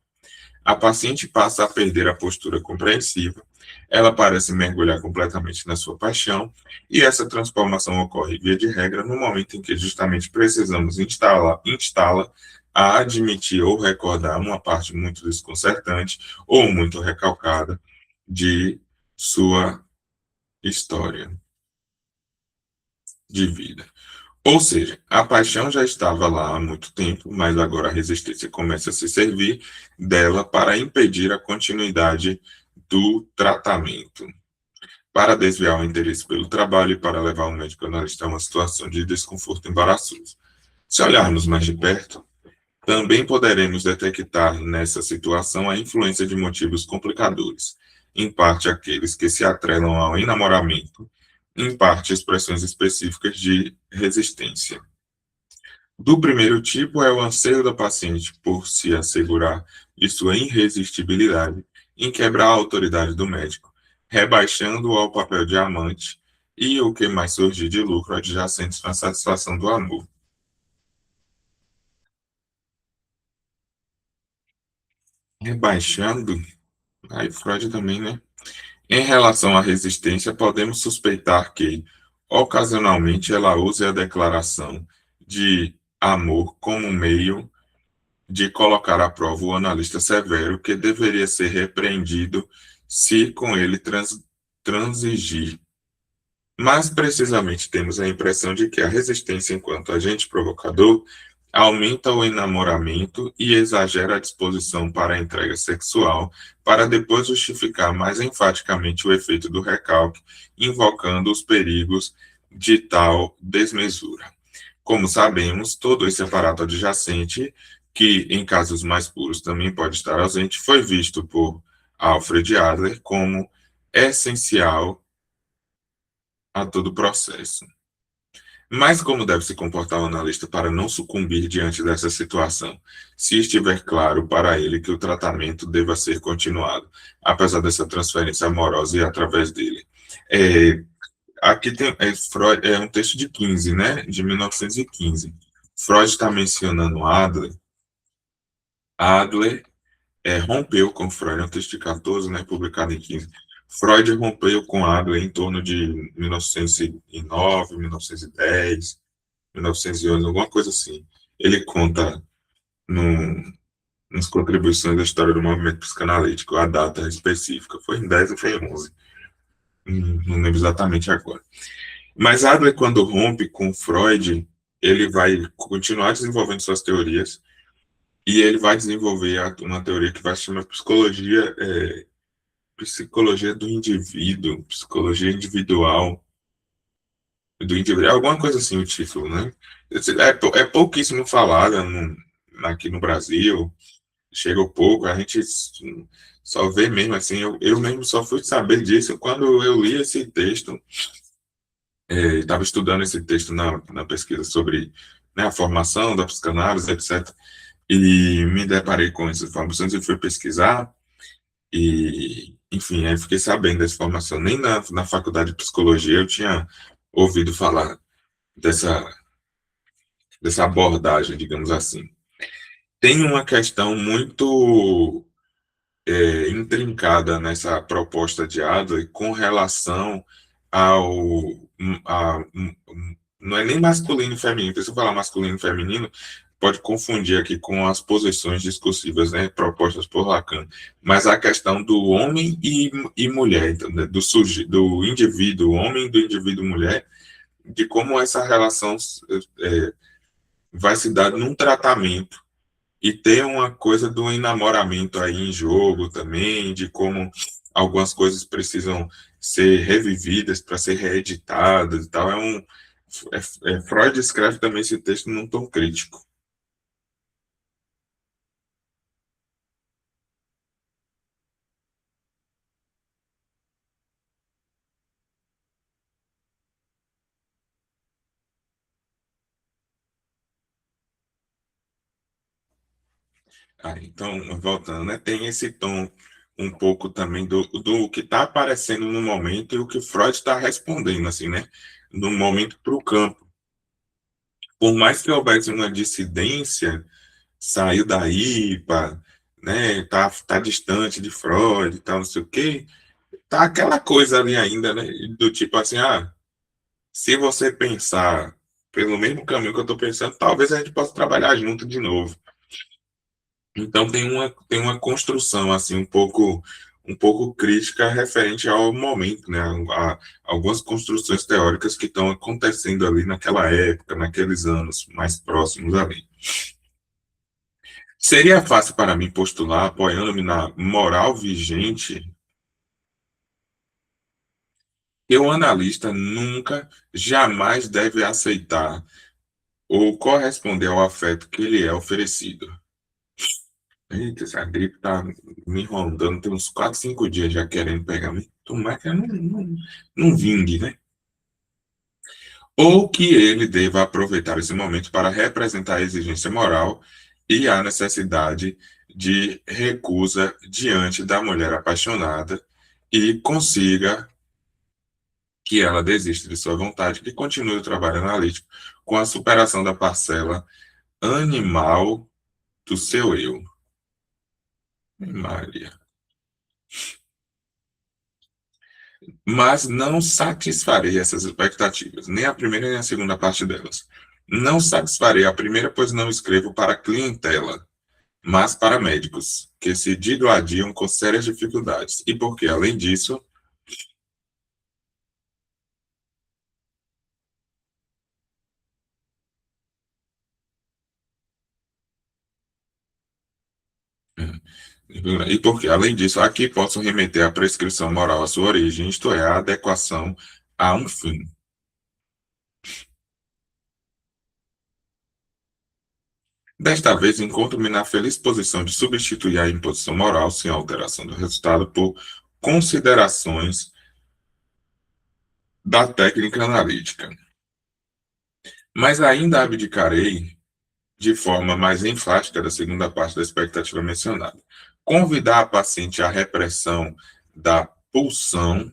[SPEAKER 1] A paciente passa a perder a postura compreensiva, Ela parece mergulhar completamente na sua paixão, e essa transformação ocorre, via de regra, no momento em que justamente precisamos instá-la a admitir ou recordar uma parte muito desconcertante ou muito recalcada de sua história de vida. Ou seja, a paixão já estava lá há muito tempo, mas agora a resistência começa a se servir dela para impedir a continuidade do tratamento, para desviar o interesse pelo trabalho e para levar o médico analista a uma situação de desconforto embaraçoso. Se olharmos mais de perto, também poderemos detectar nessa situação a influência de motivos complicadores, em parte aqueles que se atrelam ao enamoramento, em parte expressões específicas de resistência. Do primeiro tipo é o anseio da paciente por se assegurar de sua irresistibilidade em quebrar a autoridade do médico, rebaixando-o ao papel de amante e o que mais surgir de lucro adjacente na satisfação do amor. Rebaixando, aí Freud também, né? Em relação à resistência, podemos suspeitar que, ocasionalmente, ela use a declaração de amor como meio de colocar à prova o analista severo, que deveria ser repreendido se com ele transigir. Mas, precisamente, temos a impressão de que a resistência, enquanto agente provocador, aumenta o enamoramento e exagera a disposição para a entrega sexual, para depois justificar mais enfaticamente o efeito do recalque, invocando os perigos de tal desmesura. Como sabemos, todo esse aparato adjacente, que em casos mais puros também pode estar ausente, foi visto por Alfred Adler como essencial a todo o processo. Mas como deve se comportar o analista para não sucumbir diante dessa situação, se estiver claro para ele que o tratamento deva ser continuado, apesar dessa transferência amorosa e através dele? É, aqui tem Freud, é um texto de 15, né, de 1915. Freud está mencionando Adler. Adler rompeu com Freud, é um texto de 14, né, publicado em 15. Freud rompeu com Adler em torno de 1909, 1910, 1911, alguma coisa assim. Ele conta no, nas contribuições da história do movimento psicanalítico a data específica. Foi em 10 ou foi em 11. Não lembro exatamente agora. Mas Adler, quando rompe com Freud, ele vai continuar desenvolvendo suas teorias e ele vai desenvolver uma teoria que vai se chamar psicologia do indivíduo, psicologia individual, do indivíduo, alguma coisa assim o título, né? É pouquíssimo falada aqui no Brasil, chega pouco, a gente só vê mesmo assim, eu mesmo só fui saber disso quando eu li esse texto, estava estudando esse texto na pesquisa sobre, né, a formação da psicanálise, etc. E me deparei com essas informações e fui pesquisar, e, enfim, aí fiquei sabendo dessa formação. Nem na faculdade de psicologia eu tinha ouvido falar dessa, dessa abordagem, digamos assim. Tem uma questão muito intrincada nessa proposta de Adler com relação ao. A, não é nem masculino e feminino, porque se eu falar masculino e feminino, pode confundir aqui com as posições discursivas, né, propostas por Lacan, mas a questão do homem e mulher, então, né, do indivíduo homem e do indivíduo mulher, de como essa relação vai se dar num tratamento e ter uma coisa do enamoramento aí em jogo também, de como algumas coisas precisam ser revividas para ser reeditadas e tal. Freud escreve também esse texto num tom crítico. Então, voltando, né, tem esse tom um pouco também do que está aparecendo no momento e o que Freud está respondendo, assim, né, no momento para o campo. Por mais que houvesse uma dissidência, saiu daí, né, tá distante de Freud e tal, não sei o quê, Tá aquela coisa ali ainda, né? Do tipo assim, se você pensar pelo mesmo caminho que eu estou pensando, talvez a gente possa trabalhar junto de novo. Então tem uma construção assim um pouco crítica referente ao momento, né? Algumas construções teóricas que estão acontecendo ali naquela época, naqueles anos mais próximos ali. Seria fácil para mim postular, apoiando-me na moral vigente, que o analista nunca, jamais deve aceitar ou corresponder ao afeto que lhe é oferecido. Eita, essa gripe tá me rondando, tem uns 4, 5 dias já querendo pegar me. Tomara que eu não vingue, né? Ou que ele deva aproveitar esse momento para representar a exigência moral e a necessidade de recusa diante da mulher apaixonada e consiga que ela desista de sua vontade e continue o trabalho analítico com a superação da parcela animal do seu eu. Maria. Mas não satisfarei essas expectativas, nem a primeira nem a segunda parte delas. Não satisfarei a primeira, pois não escrevo para clientela, mas para médicos, que se digladiam com sérias dificuldades, e porque, além disso, aqui posso remeter a prescrição moral à sua origem, isto é, a adequação a um fim. Desta vez, encontro-me na feliz posição de substituir a imposição moral, sem alteração do resultado, por considerações da técnica analítica. Mas ainda abdicarei de forma mais enfática da segunda parte da expectativa mencionada. Convidar a paciente à repressão da pulsão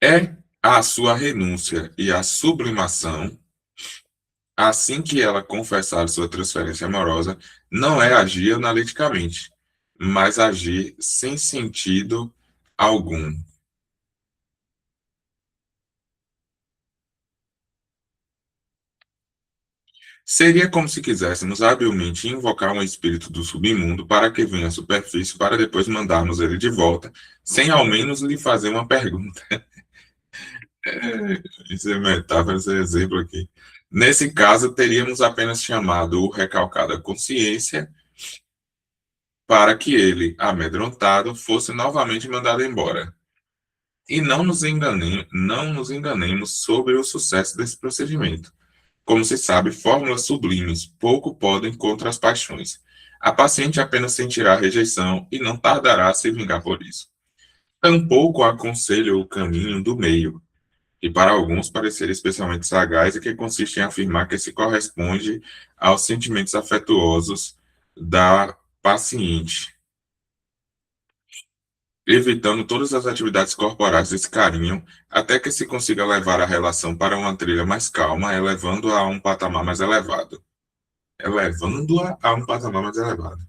[SPEAKER 1] é a sua renúncia e a sublimação, assim que ela confessar sua transferência amorosa, não é agir analiticamente, mas agir sem sentido algum. Seria como se quiséssemos habilmente invocar um espírito do submundo para que venha à superfície para depois mandarmos ele de volta, sem ao menos lhe fazer uma pergunta. Isso é metáfora, esse é exemplo aqui. Nesse caso, teríamos apenas chamado o recalcado à consciência para que ele, amedrontado, fosse novamente mandado embora. E não nos enganemos sobre o sucesso desse procedimento. Como se sabe, fórmulas sublimes pouco podem contra as paixões. A paciente apenas sentirá rejeição e não tardará a se vingar por isso. Tampouco aconselho o caminho do meio, que para alguns parecer especialmente sagaz e que consiste em afirmar que se corresponde aos sentimentos afetuosos da paciente, evitando todas as atividades corporais desse carinho, até que se consiga levar a relação para uma trilha mais calma, elevando-a a um patamar mais elevado. Elevando-a a um patamar mais elevado.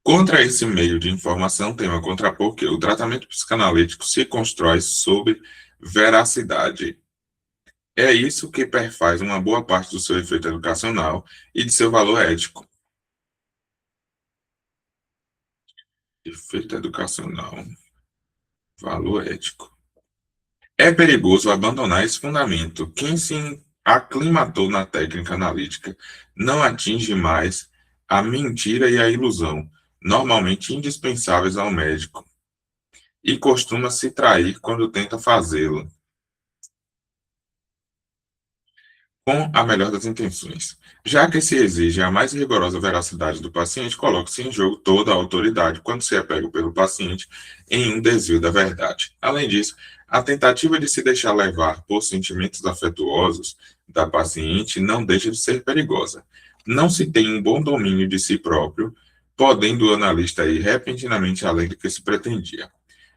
[SPEAKER 1] Contra esse meio de informação, tem a contrapor que o tratamento psicanalítico se constrói sobre veracidade. É isso que perfaz uma boa parte do seu efeito educacional e de seu valor ético. Efeito educacional, valor ético. É perigoso abandonar esse fundamento. Quem se aclimatou na técnica analítica não atinge mais a mentira e a ilusão, normalmente indispensáveis ao médico, e costuma se trair quando tenta fazê-lo, com a melhor das intenções. Já que se exige a mais rigorosa veracidade do paciente, coloca-se em jogo toda a autoridade quando se é pego pelo paciente em um desvio da verdade. Além disso, a tentativa de se deixar levar por sentimentos afetuosos da paciente não deixa de ser perigosa. Não se tem um bom domínio de si próprio, podendo o analista ir repentinamente além do que se pretendia.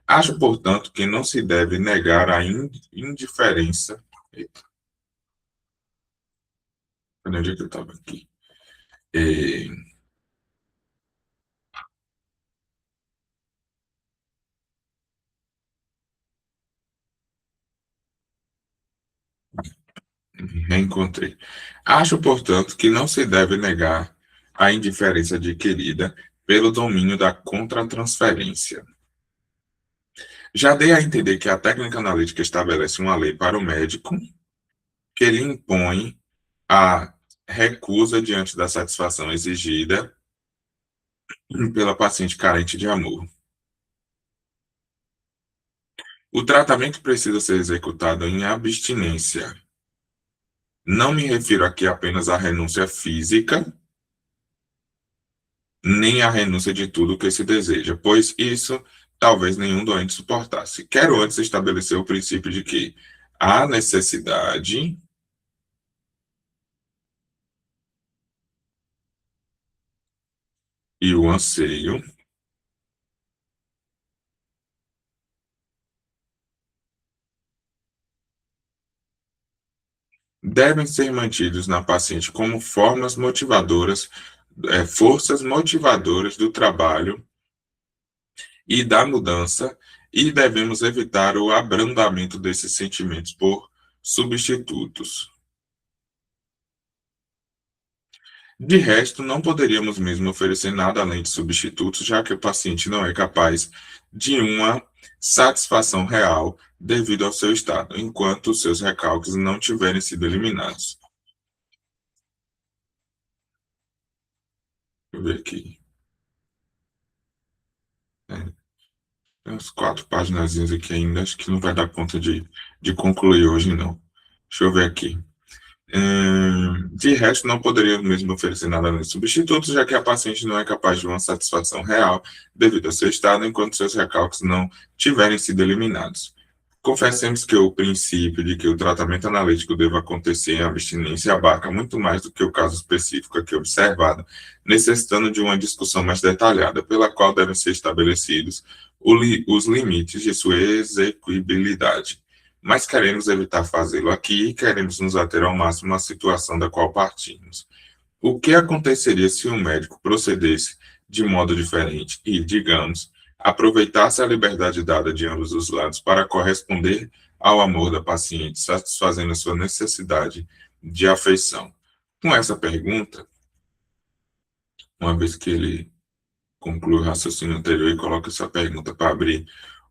[SPEAKER 1] Acho, portanto, que não se deve negar a indiferença. Eita, onde é que eu estava aqui? É, reencontrei. Acho, portanto, que não se deve negar a indiferença adquirida pelo domínio da contratransferência. Já dei a entender que a técnica analítica estabelece uma lei para o médico que lhe impõe a recusa diante da satisfação exigida pela paciente carente de amor. O tratamento precisa ser executado em abstinência. Não me refiro aqui apenas à renúncia física, nem à renúncia de tudo que se deseja, pois isso talvez nenhum doente suportasse. Quero antes estabelecer o princípio de que a necessidade e o anseio devem ser mantidos na paciente como formas motivadoras, forças motivadoras do trabalho e da mudança, e devemos evitar o abrandamento desses sentimentos por substitutos. De resto, não poderíamos mesmo oferecer nada além de substitutos, já que o paciente não é capaz de uma satisfação real devido ao seu estado, enquanto os seus recalques não tiverem sido eliminados. Deixa eu ver aqui. Né? Tem umas 4 páginas aqui ainda, acho que não vai dar conta de concluir hoje, não. Deixa eu ver aqui. De resto, não poderia mesmo oferecer nada além de substitutos, já que a paciente não é capaz de uma satisfação real devido ao seu estado, enquanto seus recalques não tiverem sido eliminados. Confessemos que o princípio de que o tratamento analítico deva acontecer em abstinência abarca muito mais do que o caso específico aqui observado, necessitando de uma discussão mais detalhada, pela qual devem ser estabelecidos os limites de sua execuibilidade. Mas queremos evitar fazê-lo aqui e queremos nos ater ao máximo à situação da qual partimos. O que aconteceria se um médico procedesse de modo diferente e, digamos, aproveitasse a liberdade dada de ambos os lados para corresponder ao amor da paciente, satisfazendo a sua necessidade de afeição? Com essa pergunta, uma vez que ele conclui o raciocínio anterior e coloca essa pergunta para abrir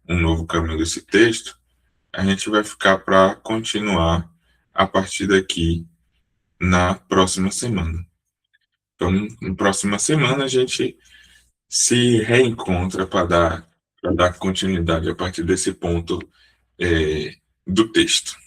[SPEAKER 1] um novo caminho desse texto, a gente vai ficar para continuar a partir daqui na próxima semana. Então, na próxima semana, a gente se reencontra para dar continuidade a partir desse ponto do texto.